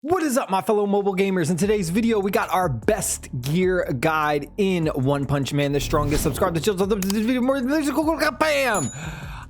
What is up, my fellow mobile gamers? In today's video, we got our best gear guide in One Punch Man, the strongest. Subscribe to the channel. This video more. Bam!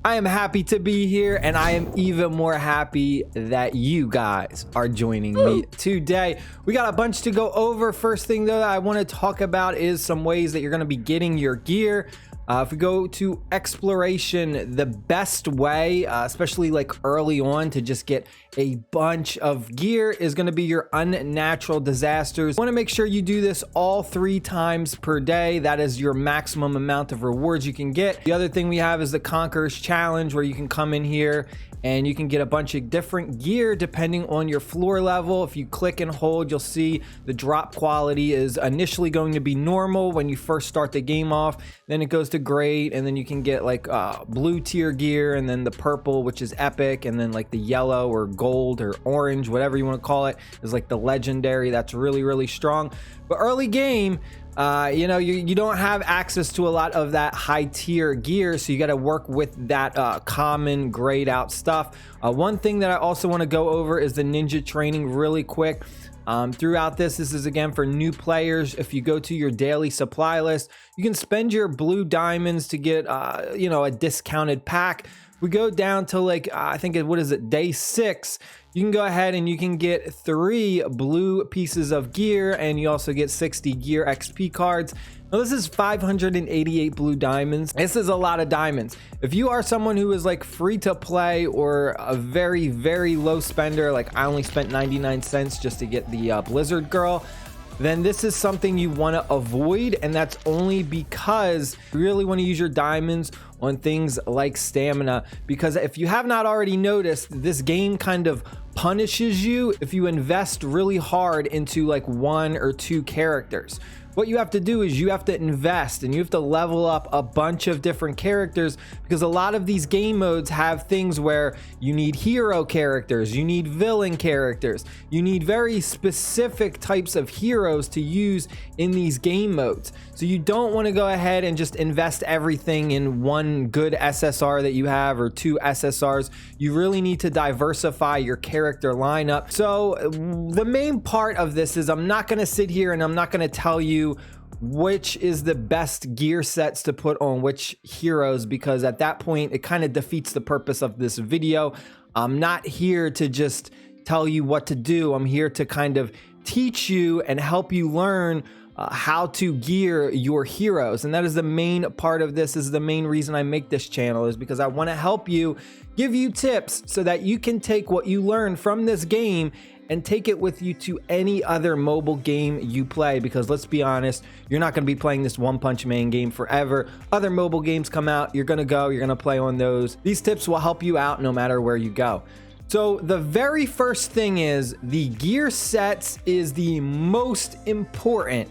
I am happy to be here, and I am even more happy that you guys are joining me today. We got a bunch to go over. First thing though that I want to talk about is some ways that you're going to be getting your gear. If we go to exploration, the best way, especially like early on, to just get a bunch of gear is going to be your unnatural disasters. You want to make sure you do this all 3 times per day. That is your maximum amount of rewards you can get. The other thing we have is the Conqueror's Challenge, where you can come in here and you can get a bunch of different gear depending on your floor level. If you click and hold, you'll see the drop quality is initially going to be normal when you first start the game off. Then it goes to great, and then you can get like blue tier gear, and then the purple, which is epic, and then like the yellow or gold or orange, whatever you want to call it, is like the legendary. That's really strong. But early game, you know, you don't have access to a lot of that high tier gear, so you got to work with that common grayed out stuff. One thing that I also want to go over is the ninja training really quick. Throughout this is again for new players. If you go to your daily supply list, you can spend your blue diamonds to get you know, a discounted pack. We go down to like I think what is it, day 6. You can go ahead and you can get 3 blue pieces of gear, and you also get 60 gear XP cards. Now this is 588 blue diamonds. This is a lot of diamonds. If you are someone who is like free to play or a very low spender, like I only spent 99 cents just to get the Blizzard girl, then this is something you want to avoid, and that's only because you really want to use your diamonds on things like stamina, because if you have not already noticed, this game kind of punishes you if you invest really hard into like 1 or 2 characters. What you have to do is you have to invest and you have to level up a bunch of different characters, because a lot of these game modes have things where you need hero characters, you need villain characters, you need very specific types of heroes to use in these game modes. So you don't want to go ahead and just invest everything in 1 good SSR that you have or 2 SSRs. You really need to diversify your character lineup. So the main part of this is I'm not going to sit here and I'm not going to tell you which is the best gear sets to put on which heroes, because at that point it kind of defeats the purpose of this video. I'm not here to just tell you what to do. I'm here to kind of teach you and help you learn how to gear your heroes, and that is the main part of this. Is the main reason I make this channel, is because I want to help you, give you tips so that you can take what you learn from this game and take it with you to any other mobile game you play. Because let's be honest, you're not going to be playing this One Punch Man game forever. Other mobile games come out, you're going to play on those. These tips will help you out no matter where you go. So the very first thing is the gear sets is the most important.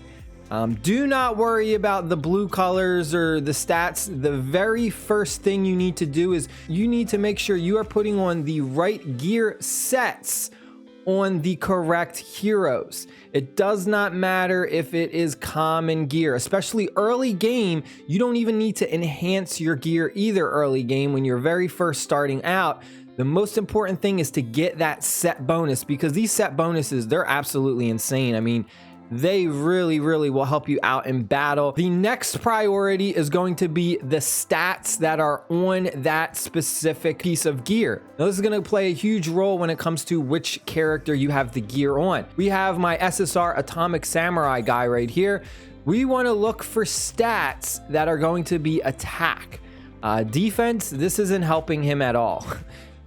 Do not worry about the blue colors or the stats. The very first thing you need to do is you need to make sure you are putting on the right gear sets on the correct heroes. It does not matter if it is common gear, especially early game. You don't even need to enhance your gear either early game when you're very first starting out. The most important thing is to get that set bonus, because these set bonuses, they're absolutely insane. I mean, they really will help you out in battle. The next priority is going to be the stats that are on that specific piece of gear. Now, this is going to play a huge role when it comes to which character you have the gear on. We have my SSR Atomic Samurai guy right here. We want to look for stats that are going to be attack. Defense, this isn't helping him at all.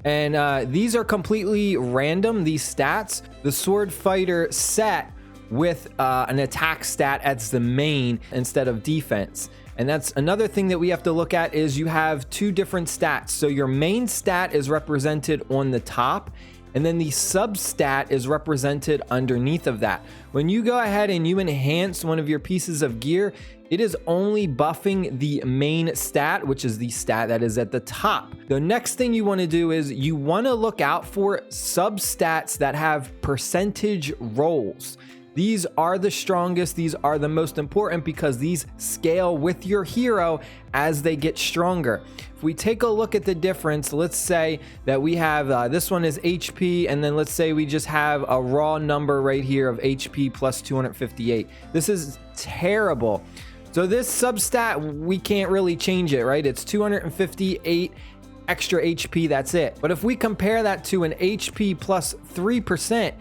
And these are completely random, these stats. The Sword Fighter set with an attack stat as the main instead of defense. And that's another thing that we have to look at, is you have 2 different stats. So your main stat is represented on the top, and then the sub stat is represented underneath of that. When you go ahead and you enhance one of your pieces of gear, it is only buffing the main stat, which is the stat that is at the top. The next thing you want to do is you want to look out for sub stats that have percentage rolls. These are the strongest. These are the most important because these scale with your hero as they get stronger. If we take a look at the difference, let's say that we have this one is HP, and then let's say we just have a raw number right here of HP plus 258. This is terrible. So this substat, we can't really change it, right? It's 258 extra HP, that's it. But if we compare that to an HP plus 3%,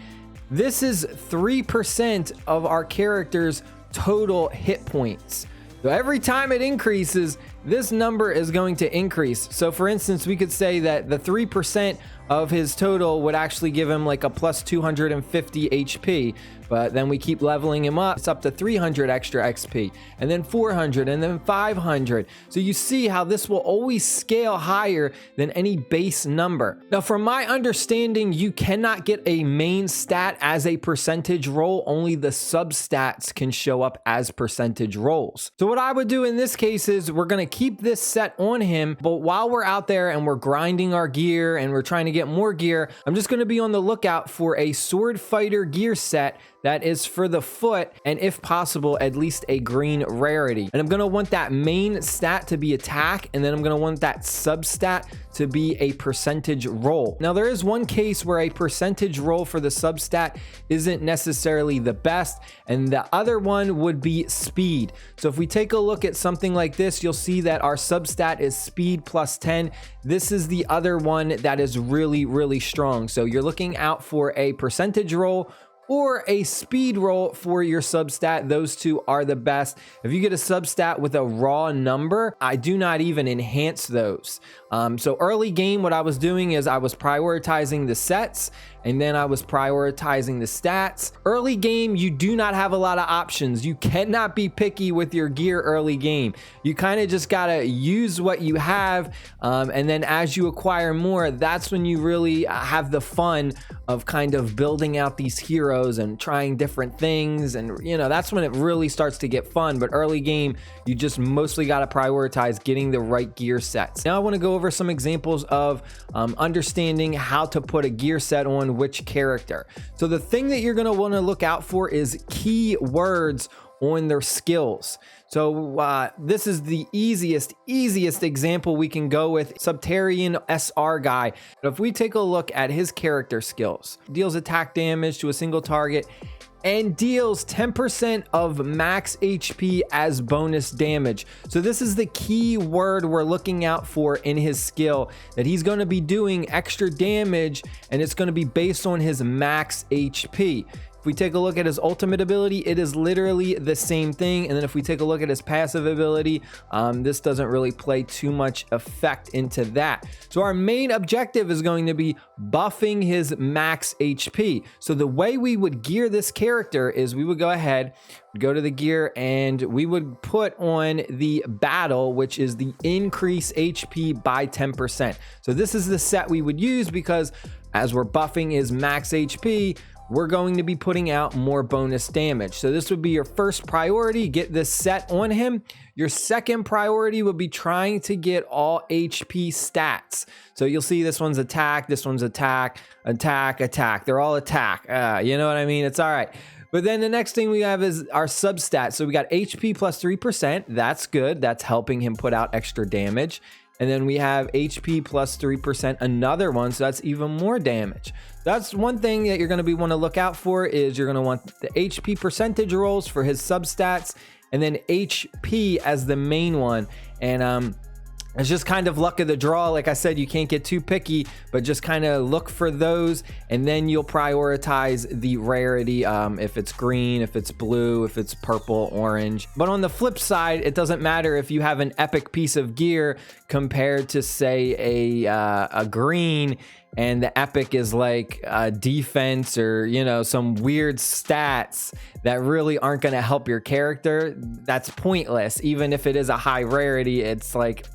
this is 3% of our character's total hit points. So every time it increases, this number is going to increase. So for instance, we could say that the 3% of his total would actually give him like a plus 250 HP, but then we keep leveling him up. It's up to 300 extra XP, and then 400, and then 500. So you see how this will always scale higher than any base number. Now, from my understanding, you cannot get a main stat as a percentage roll. Only the substats can show up as percentage rolls. So what I would do in this case is we're going to keep this set on him, but while we're out there and we're grinding our gear and we're trying to get more gear, I'm just going to be on the lookout for a sword fighter gear set that is for the foot, and if possible, at least a green rarity. And I'm going to want that main stat to be attack, and then I'm going to want that substat to be a percentage roll. Now, there is one case where a percentage roll for the substat isn't necessarily the best, and the other one would be speed. So if we take a look at something like this, you'll see that our substat is speed plus 10. This is the other one that is really, really strong. So you're looking out for a percentage roll or a speed roll for your substat. Those two are the best. If you get a substat with a raw number, I do not even enhance those. So early game, what I was doing is I was prioritizing the sets, and then I was prioritizing the stats. Early game, you do not have a lot of options. You cannot be picky with your gear early game. You kind of just gotta use what you have, and then as you acquire more, that's when you really have the fun of kind of building out these heroes and trying different things, and you know, that's when it really starts to get fun. But early game, you just mostly got to prioritize getting the right gear sets. Now I want to go over some examples of understanding how to put a gear set on which character. So the thing that you're going to want to look out for is keywords on their skills. So this is the easiest example we can go with. Subterranean SR guy. If we take a look at his character skills, deals attack damage to a single target and deals 10% of max HP as bonus damage. So this is the key word we're looking out for in his skill, that he's going to be doing extra damage, and it's going to be based on his max HP. If we take a look at his ultimate ability, it is literally the same thing. And then if we take a look at his passive ability, this doesn't really play too much effect into that. So our main objective is going to be buffing his max HP. So the way we would gear this character is we would go ahead, go to the gear, and we would put on the battle, which is the increase HP by 10%. So this is the set we would use because as we're buffing his max HP, we're going to be putting out more bonus damage. So this would be your first priority, get this set on him. Your second priority would be trying to get all HP stats. So you'll see this one's attack, this one's attack, attack, attack. They're all attack. You know what I mean? It's all right. But then the next thing we have is our substat. So we got HP plus 3%. That's good. That's helping him put out extra damage. And then we have HP plus 3%, another one, so that's even more damage. That's one thing that you're going to want to look out for, is you're going to want the HP percentage rolls for his substats, and then HP as the main one. And it's just kind of luck of the draw. Like I said, you can't get too picky, but just kind of look for those, and then you'll prioritize the rarity, if it's green, if it's blue, if it's purple, orange. But on the flip side, it doesn't matter if you have an epic piece of gear compared to, say, a green, and the epic is like defense or, you know, some weird stats that really aren't going to help your character. That's pointless. Even if it is a high rarity, it's like,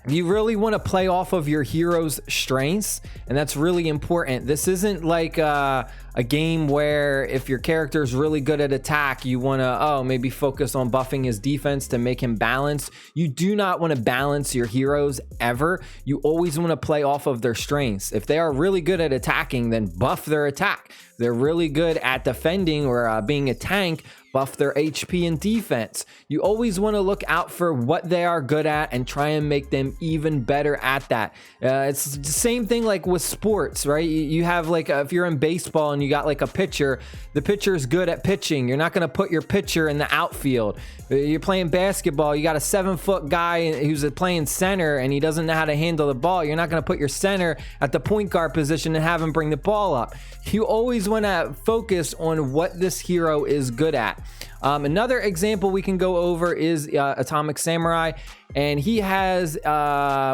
you really want to play off of your hero's strengths, and that's really important. This isn't like a game where if your character is really good at attack, you want to maybe focus on buffing his defense to make him balanced. You do not want to balance your heroes ever. You always want to play off of their strengths. If they are really good at attacking, then buff their attack. They're really good at defending or being a tank, buff their HP and defense. You always want to look out for what they are good at and try and make them even better at that. It's the same thing like with sports, right? You have like, if you're in baseball and you got like a pitcher, the pitcher is good at pitching. You're not going to put your pitcher in the outfield. You're playing basketball, you got a 7-foot guy who's playing center and he doesn't know how to handle the ball. You're not going to put your center at the point guard position and have him bring the ball up. You always want to focus on what this hero is good at. Another example we can go over is Atomic Samurai, and he has,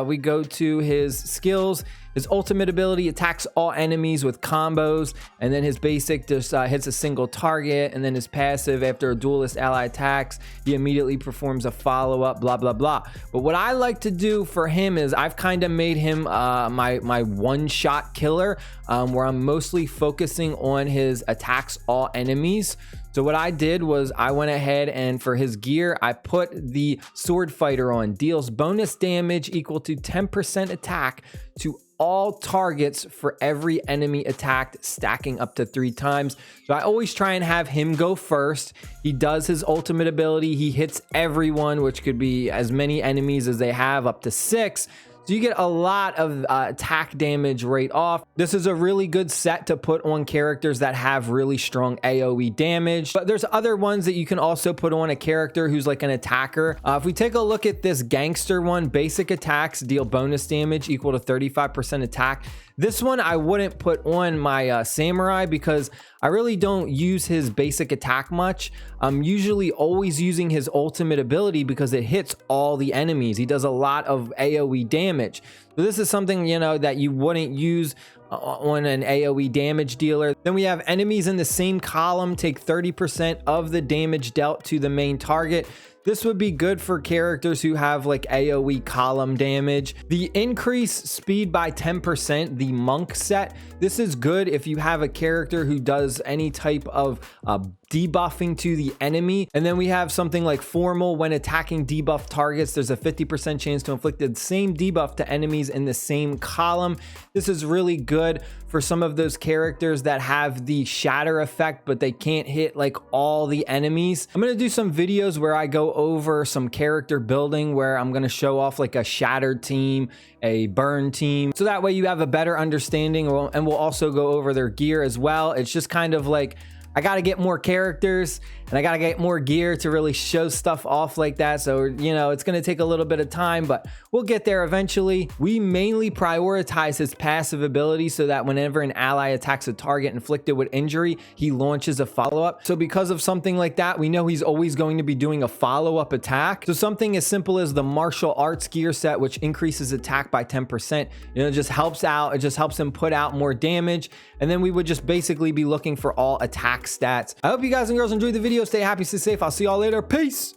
we go to his skills. His ultimate ability attacks all enemies with combos, and then his basic just hits a single target, and then his passive, after a duelist ally attacks, he immediately performs a follow-up, blah, blah, blah. But what I like to do for him is I've kind of made him my one-shot killer, where I'm mostly focusing on his attacks all enemies. So what I did was I went ahead and for his gear, I put the Sword Fighter on. Deals bonus damage equal to 10% attack to all targets for every enemy attacked, stacking up to 3 times. So I always try and have him go first. He does his ultimate ability. He hits everyone, which could be as many enemies as they have, up to 6. So you get a lot of attack damage right off. This is a really good set to put on characters that have really strong AoE damage. But there's other ones that you can also put on a character who's like an attacker. If we take a look at this gangster one, basic attacks deal bonus damage equal to 35% attack. This one I wouldn't put on my samurai because I really don't use his basic attack much. I'm usually always using his ultimate ability because it hits all the enemies. He does a lot of AoE damage. So this is something, you know, that you wouldn't use on an AoE damage dealer. Then we have enemies in the same column take 30% of the damage dealt to the main target. This would be good for characters who have like AoE column damage. The increase speed by 10%, the monk set. This is good if you have a character who does any type of debuffing to the enemy. And then we have something like formal. When attacking debuff targets, there's a 50% chance to inflict the same debuff to enemies in the same column. This is really good for some of those characters that have the shatter effect, but they can't hit like all the enemies. I'm going to do some videos where I go over some character building where I'm going to show off like a shattered team, a burn team, so that way you have a better understanding, and we'll also go over their gear as well. It's just kind of like, I got to get more characters and I got to get more gear to really show stuff off like that. So, you know, it's going to take a little bit of time, but we'll get there eventually. We mainly prioritize his passive ability so that whenever an ally attacks a target inflicted with injury, he launches a follow-up. So because of something like that, we know he's always going to be doing a follow-up attack. So something as simple as the martial arts gear set, which increases attack by 10%, you know, just helps out. It just helps him put out more damage. And then we would just basically be looking for all attack stats. I hope you guys and girls enjoyed the video. Stay happy, stay safe. I'll see y'all later. Peace.